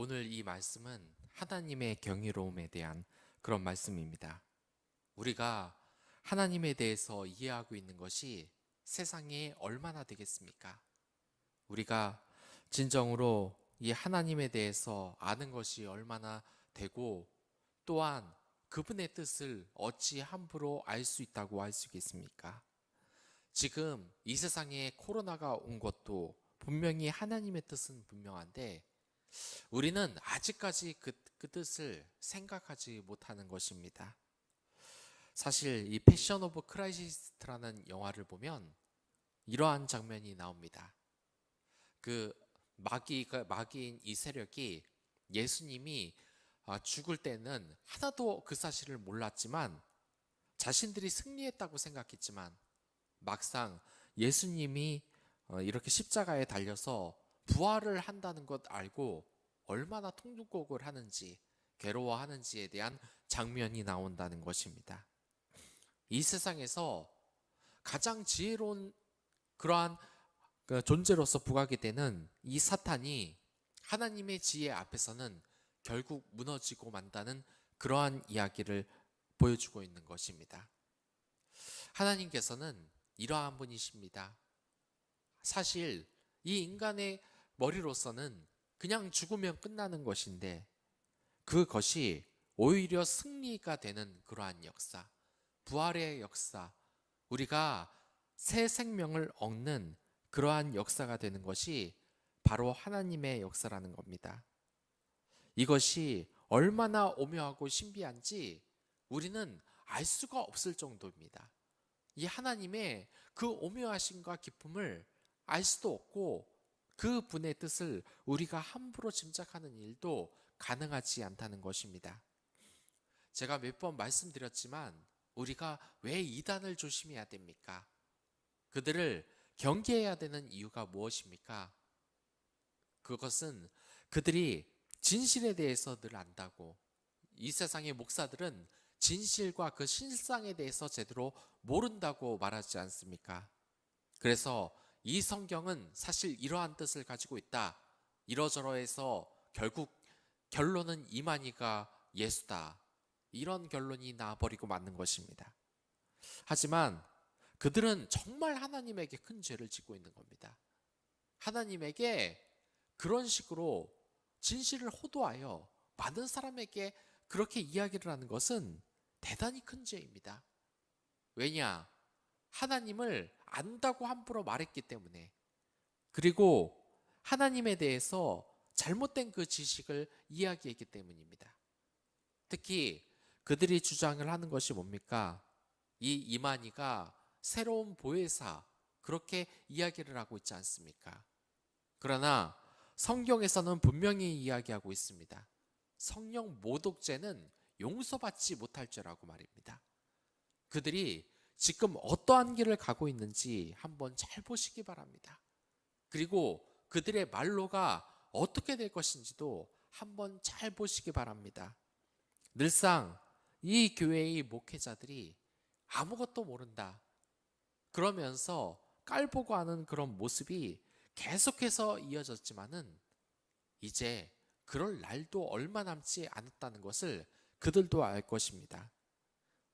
오늘 이 말씀은 하나님의 경이로움에 대한 그런 말씀입니다. 우리가 하나님에 대해서 이해하고 있는 것이 세상에 얼마나 되겠습니까? 우리가 진정으로 이 하나님에 대해서 아는 것이 얼마나 되고 또한 그분의 뜻을 어찌 함부로 알 수 있다고 할 수 있겠습니까? 지금 이 세상에 코로나가 온 것도 분명히 하나님의 뜻은 분명한데 우리는 아직까지 그 뜻을 생각하지 못하는 것입니다. 사실 이 패션 오브 크라이시스트라는 영화를 보면 이러한 장면이 나옵니다. 그 마귀인 이 세력이 예수님이 죽을 때는 하나도 그 사실을 몰랐지만 자신들이 승리했다고 생각했지만 막상 예수님이 이렇게 십자가에 달려서 부활을 한다는 것 알고 얼마나 통곡을 하는지 괴로워하는지에 대한 장면이 나온다는 것입니다. 이 세상에서 가장 지혜로운 그러한 그 존재로서 부각이 되는 이 사탄이 하나님의 지혜 앞에서는 결국 무너지고 만다는 그러한 이야기를 보여주고 있는 것입니다. 하나님께서는 이러한 분이십니다. 사실 이 인간의 머리로서는 그냥 죽으면 끝나는 것인데 그것이 오히려 승리가 되는 그러한 역사, 부활의 역사, 우리가 새 생명을 얻는 그러한 역사가 되는 것이 바로 하나님의 역사라는 겁니다. 이것이 얼마나 오묘하고 신비한지 우리는 알 수가 없을 정도입니다. 이 하나님의 그 오묘하심과 기쁨을 알 수도 없고 그 분의 뜻을 우리가 함부로 짐작하는 일도 가능하지 않다는 것입니다. 제가 몇 번 말씀드렸지만 우리가 왜 이단을 조심해야 됩니까? 그들을 경계해야 되는 이유가 무엇입니까? 그것은 그들이 진실에 대해서 늘 안다고, 이 세상의 목사들은 진실과 그 실상에 대해서 제대로 모른다고 말하지 않습니까? 그래서 이 성경은 사실 이러한 뜻을 가지고 있다, 이러저러해서 결국 결론은 이만희가 예수다, 이런 결론이 나버리고 맞는 것입니다. 하지만 그들은 정말 하나님에게 큰 죄를 짓고 있는 겁니다. 하나님에게 그런 식으로 진실을 호도하여 많은 사람에게 그렇게 이야기를 하는 것은 대단히 큰 죄입니다. 왜냐? 하나님을 안다고 함부로 말했기 때문에, 그리고 하나님에 대해서 잘못된 그 지식을 이야기했기 때문입니다. 특히 그들이 주장을 하는 것이 뭡니까? 이 이만희가 새로운 보혜사, 그렇게 이야기를 하고 있지 않습니까? 그러나 성경에서는 분명히 이야기하고 있습니다. 성령 모독죄는 용서받지 못할 죄라고 말입니다. 그들이 지금 어떠한 길을 가고 있는지 한번 잘 보시기 바랍니다. 그리고 그들의 말로가 어떻게 될 것인지도 한번 잘 보시기 바랍니다. 늘상 이 교회의 목회자들이 아무것도 모른다, 그러면서 깔보고 하는 그런 모습이 계속해서 이어졌지만은 이제 그럴 날도 얼마 남지 않았다는 것을 그들도 알 것입니다.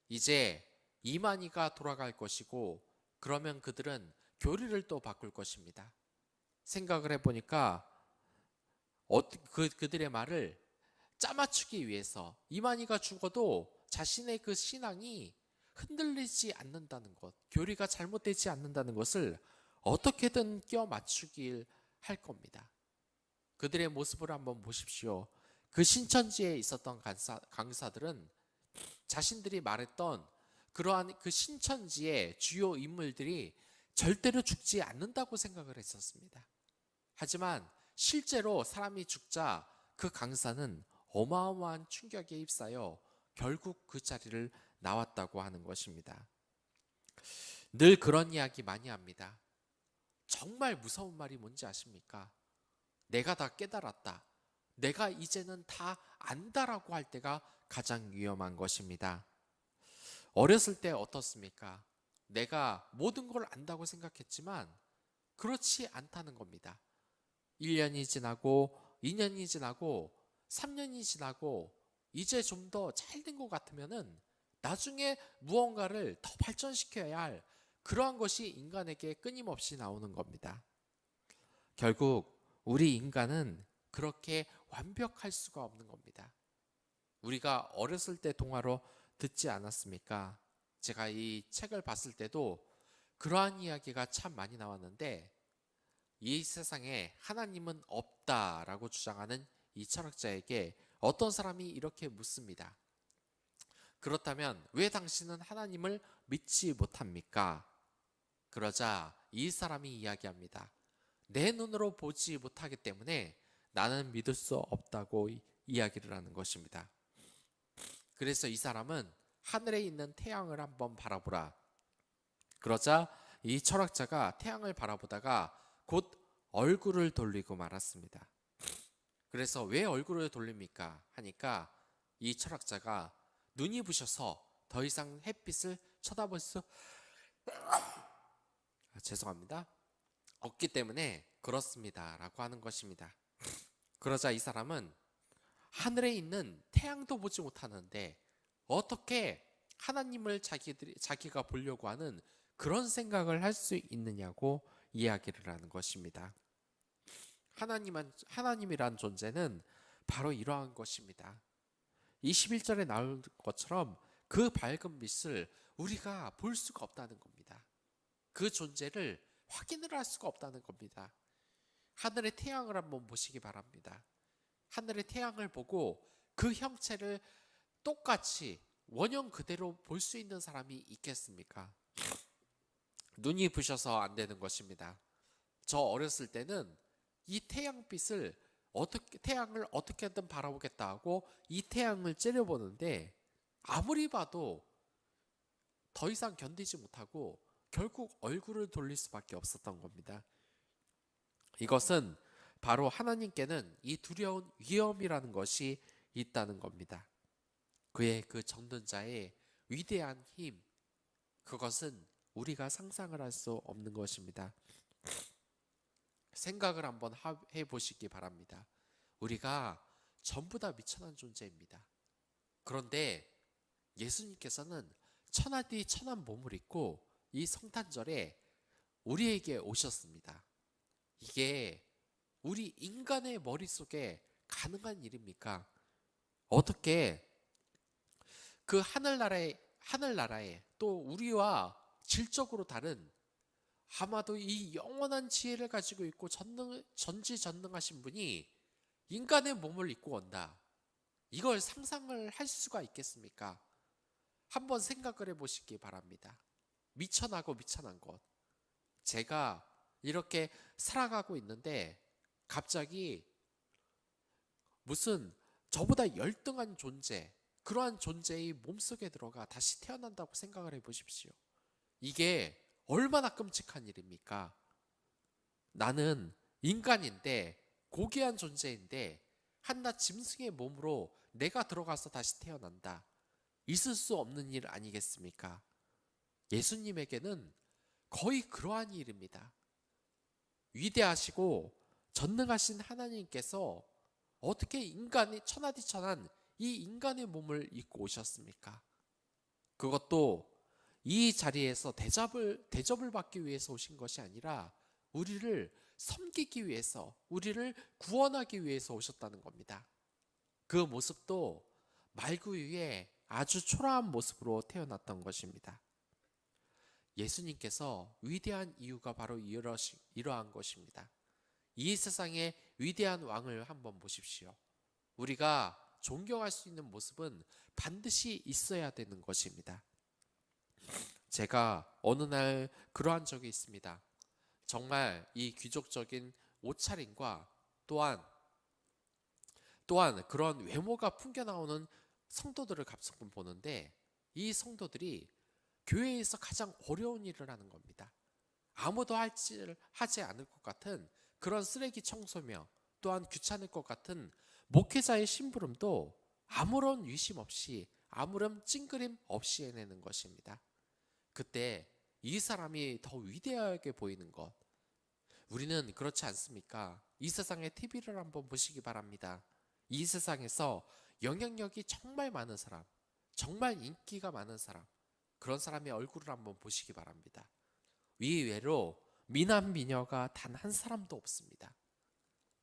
이제 이만희가 돌아갈 것이고, 그러면 그들은 교리를 또 바꿀 것입니다. 생각을 해보니까 그들의 말을 짜맞추기 위해서 이만희가 죽어도 자신의 그 신앙이 흔들리지 않는다는 것, 교리가 잘못되지 않는다는 것을 어떻게든 껴 맞추길 할 겁니다. 그들의 모습을 한번 보십시오. 그 신천지에 있었던 강사들은 자신들이 말했던 그러한 그 신천지의 주요 인물들이 절대로 죽지 않는다고 생각을 했었습니다. 하지만 실제로 사람이 죽자 그 강사는 어마어마한 충격에 휩싸여 결국 그 자리를 나왔다고 하는 것입니다. 늘 그런 이야기 많이 합니다. 정말 무서운 말이 뭔지 아십니까? 내가 다 깨달았다, 내가 이제는 다 안다라고 할 때가 가장 위험한 것입니다. 어렸을 때 어떻습니까? 내가 모든 걸 안다고 생각했지만 그렇지 않다는 겁니다. 1년이 지나고 2년이 지나고 3년이 지나고 이제 좀 더 잘 된 것 같으면은 나중에 무언가를 더 발전시켜야 할 그러한 것이 인간에게 끊임없이 나오는 겁니다. 결국 우리 인간은 그렇게 완벽할 수가 없는 겁니다. 우리가 어렸을 때 동화로 듣지 않았습니까? 제가 이 책을 봤을 때도 그러한 이야기가 참 많이 나왔는데, 이 세상에 하나님은 없다라고 주장하는 이 철학자에게 어떤 사람이 이렇게 묻습니다. 그렇다면 왜 당신은 하나님을 믿지 못합니까? 그러자 이 사람이 이야기합니다. 내 눈으로 보지 못하기 때문에 나는 믿을 수 없다고 이야기를 하는 것입니다. 그래서 이 사람은 하늘에 있는 태양을 한번 바라보라. 그러자 이 철학자가 태양을 바라보다가 곧 얼굴을 돌리고 말았습니다. 그래서 왜 얼굴을 돌립니까? 하니까 이 철학자가 눈이 부셔서 더 이상 햇빛을 쳐다볼 수 죄송합니다. 없기 때문에 그렇습니다. 라고 하는 것입니다. 그러자 이 사람은 하늘에 있는 태양도 보지 못하는데 어떻게 하나님을 자기가 보려고 하는 그런 생각을 할 수 있느냐고 이야기를 하는 것입니다. 하나님이란 존재는 바로 이러한 것입니다. 21절에 나올 것처럼 그 밝은 빛을 우리가 볼 수가 없다는 겁니다. 그 존재를 확인을 할 수가 없다는 겁니다. 하늘의 태양을 한번 보시기 바랍니다. 하늘의 태양을 보고 그 형체를 똑같이 원형 그대로 볼 수 있는 사람이 있겠습니까? 눈이 부셔서 안 되는 것입니다. 저 어렸을 때는 이 태양빛을 태양을 어떻게든 바라보겠다 하고 이 태양을 째려보는데 아무리 봐도 더 이상 견디지 못하고 결국 얼굴을 돌릴 수밖에 없었던 겁니다. 이것은 바로 하나님께는 이 두려운 위험이라는 것이 있다는 겁니다. 그의 그 정든 자의 위대한 힘, 그것은 우리가 상상을 할 수 없는 것입니다. 생각을 한번 해보시기 바랍니다. 우리가 전부 다 미천한 존재입니다. 그런데 예수님께서는 천하디 천한 몸을 입고 이 성탄절에 우리에게 오셨습니다. 이게 우리 인간의 머릿속에 가능한 일입니까? 어떻게 그 하늘나라에 또 우리와 질적으로 다른 아마도 이 영원한 지혜를 가지고 있고 전지전능하신 분이 인간의 몸을 입고 온다. 이걸 상상을 할 수가 있겠습니까? 한번 생각을 해보시기 바랍니다. 미천하고 미천한 것. 제가 이렇게 살아가고 있는데 갑자기 무슨 저보다 열등한 존재, 그러한 존재의 몸속에 들어가 다시 태어난다고 생각을 해보십시오. 이게 얼마나 끔찍한 일입니까? 나는 인간인데 고귀한 존재인데 한낱 짐승의 몸으로 내가 들어가서 다시 태어난다. 있을 수 없는 일 아니겠습니까? 예수님에게는 거의 그러한 일입니다. 위대하시고 전능하신 하나님께서 어떻게 천하디천한 이 인간의 몸을 입고 오셨습니까? 그것도 이 자리에서 대접을 받기 위해서 오신 것이 아니라 우리를 섬기기 위해서, 우리를 구원하기 위해서 오셨다는 겁니다. 그 모습도 말구 위에 아주 초라한 모습으로 태어났던 것입니다. 예수님께서 위대한 이유가 바로 이러한 것입니다. 이 세상의 위대한 왕을 한번 보십시오. 우리가 존경할 수 있는 모습은 반드시 있어야 되는 것입니다. 제가 어느 날 그러한 적이 있습니다. 정말 이 귀족적인 옷차림과 또한 그런 외모가 풍겨나오는 성도들을 가끔 보는데 이 성도들이 교회에서 가장 어려운 일을 하는 겁니다. 아무도 하지 않을 것 같은 그런 쓰레기 청소며 또한 귀찮을 것 같은 목회자의 심부름도 아무런 위심 없이 아무런 찡그림 없이 해내는 것입니다. 그때 이 사람이 더 위대하게 보이는 것, 우리는 그렇지 않습니까? 이 세상의 TV를 한번 보시기 바랍니다. 이 세상에서 영향력이 정말 많은 사람, 정말 인기가 많은 사람, 그런 사람의 얼굴을 한번 보시기 바랍니다. 의외로 미남 미녀가 단 한 사람도 없습니다.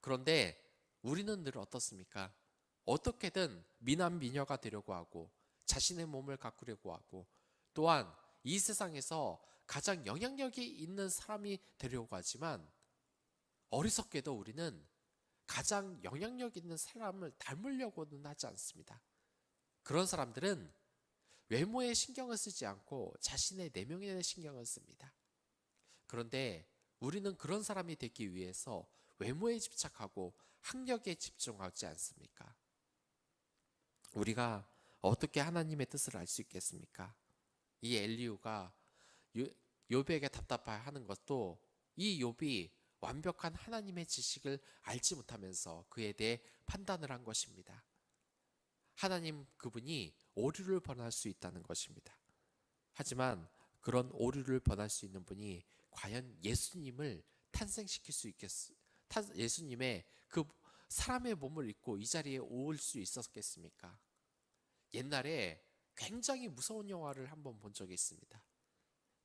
그런데 우리는 늘 어떻습니까? 어떻게든 미남 미녀가 되려고 하고 자신의 몸을 가꾸려고 하고 또한 이 세상에서 가장 영향력이 있는 사람이 되려고 하지만 어리석게도 우리는 가장 영향력 있는 사람을 닮으려고는 하지 않습니다. 그런 사람들은 외모에 신경을 쓰지 않고 자신의 내면에 신경을 씁니다. 그런데 우리는 그런 사람이 되기 위해서 외모에 집착하고 학력에 집중하지 않습니까? 우리가 어떻게 하나님의 뜻을 알 수 있겠습니까? 이 엘리후가 욥에게 답답해하는 것도 이 욥이 완벽한 하나님의 지식을 알지 못하면서 그에 대해 판단을 한 것입니다. 하나님 그분이 오류를 범할 수 있다는 것입니다. 하지만 그런 오류를 범할 수 있는 분이 과연 예수님을 탄생시킬 수 예수님의 그 사람의 몸을 입고 이 자리에 올 수 있었겠습니까? 옛날에 굉장히 무서운 영화를 한번 본 적이 있습니다.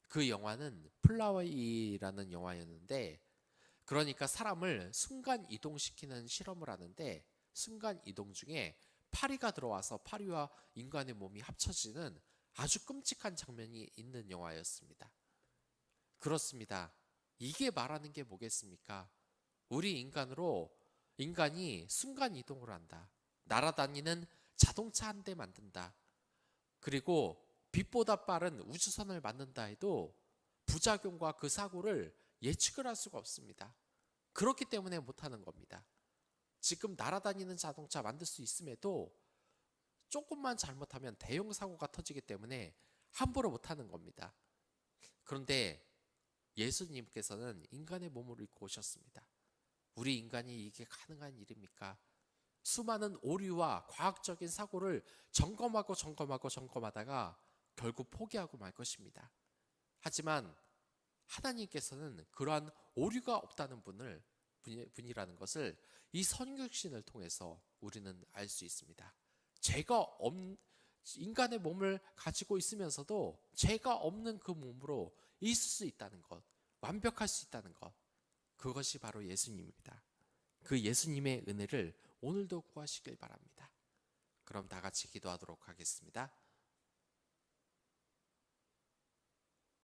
그 영화는 플라워이라는 영화였는데, 그러니까 사람을 순간 이동시키는 실험을 하는데 순간 이동 중에 파리가 들어와서 파리와 인간의 몸이 합쳐지는 아주 끔찍한 장면이 있는 영화였습니다. 그렇습니다. 이게 말하는 게 뭐겠습니까? 우리 인간이 순간 이동을 한다. 날아다니는 자동차 한 대 만든다. 그리고 빛보다 빠른 우주선을 만든다 해도 부작용과 그 사고를 예측을 할 수가 없습니다. 그렇기 때문에 못하는 겁니다. 지금 날아다니는 자동차 만들 수 있음에도 조금만 잘못하면 대형 사고가 터지기 때문에 함부로 못하는 겁니다. 그런데 예수님께서는 인간의 몸을 입고 오셨습니다. 우리 인간이 이게 가능한 일입니까? 수많은 오류와 과학적인 사고를 점검하다가 결국 포기하고 말 것입니다. 하지만 하나님께서는 그러한 오류가 없다는 분이라는 것을 이 선육신을 통해서 우리는 알 수 있습니다. 인간의 몸을 가지고 있으면서도 죄가 없는 그 몸으로 있을 수 있다는 것, 완벽할 수 있다는 것, 그것이 바로 예수님입니다. 그 예수님의 은혜를 오늘도 구하시길 바랍니다. 그럼 다 같이 기도하도록 하겠습니다.